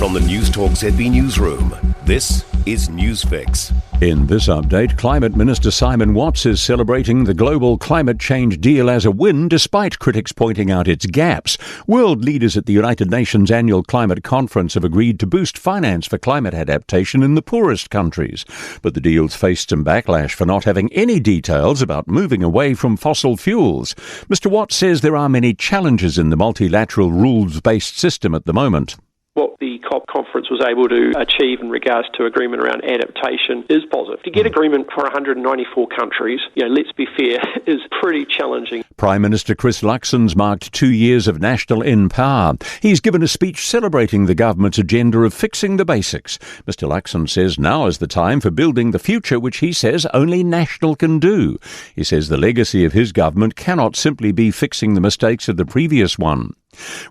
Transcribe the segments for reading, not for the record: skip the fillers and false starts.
From the Newstalk ZB newsroom, this is Newsfix. In this update, Climate Minister Simon Watts is celebrating the global climate change deal as a win despite critics pointing out its gaps. World leaders at the United Nations annual climate conference have agreed to boost finance for climate adaptation in the poorest countries. But the deal's faced some backlash for not having any details about moving away from fossil fuels. Mr. Watts says there are many challenges in the multilateral rules-based system at the moment. What the COP conference was able to achieve in regards to agreement around adaptation is positive. To get agreement for 194 countries, let's be fair, is pretty challenging. Prime Minister Chris Luxon's marked 2 years of national in power. He's given a speech celebrating the government's agenda of fixing the basics. Mr. Luxon says now is the time for building the future which he says only national can do. He says the legacy of his government cannot simply be fixing the mistakes of the previous one.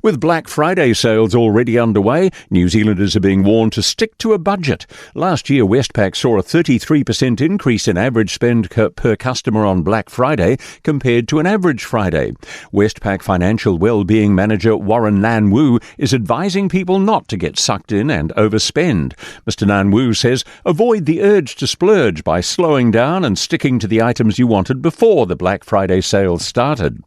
With Black Friday sales already underway, New Zealanders are being warned to stick to a budget. Last year, Westpac saw a 33% increase in average spend per customer on Black Friday compared to an average Friday. Westpac Financial Wellbeing Manager Warren Nan Wu is advising people not to get sucked in and overspend. Mr. Nan Wu says, avoid the urge to splurge by slowing down and sticking to the items you wanted before the Black Friday sales started.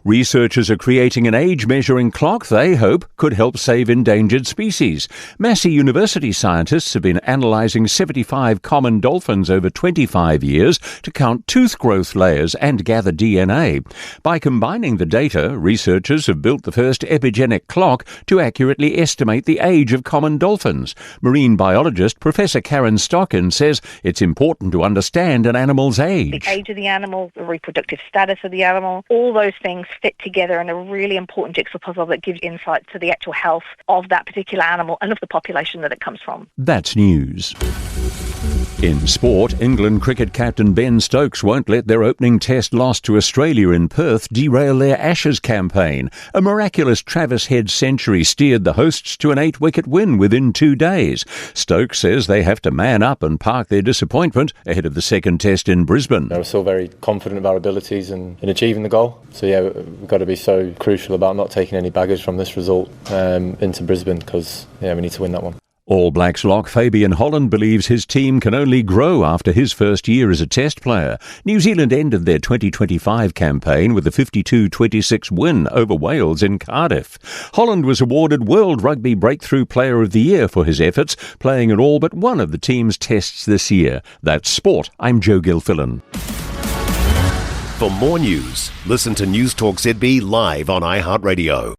Researchers are creating an age-measuring clock they hope could help save endangered species. Massey University scientists have been analysing 75 common dolphins over 25 years to count tooth growth layers and gather DNA. By combining the data, researchers have built the first epigenic clock to accurately estimate the age of common dolphins. Marine biologist Professor Karen Stockin says it's important to understand an animal's age. The age of the animal, the reproductive status of the animal, all those things fit together in a really important jigsaw puzzle that gives insight to the actual health of that particular animal and of the population that it comes from. That's news. In sport, England cricket captain Ben Stokes won't let their opening test loss to Australia in Perth derail their Ashes campaign. A miraculous Travis Head century steered the hosts to an 8-wicket win within 2 days. Stokes says they have to man up and park their disappointment ahead of the second test in Brisbane. We're still very confident of our abilities in achieving the goal. So we've got to be so crucial about not taking any baggage from this result into Brisbane because we need to win that one. All Blacks lock Fabian Holland believes his team can only grow after his first year as a test player. New Zealand ended their 2025 campaign with a 52-26 win over Wales in Cardiff. Holland was awarded World Rugby Breakthrough Player of the Year for his efforts, playing in all but one of the team's tests this year. That's sport. I'm Joe Gilfillan. For more news, listen to Newstalk ZB live on iHeartRadio.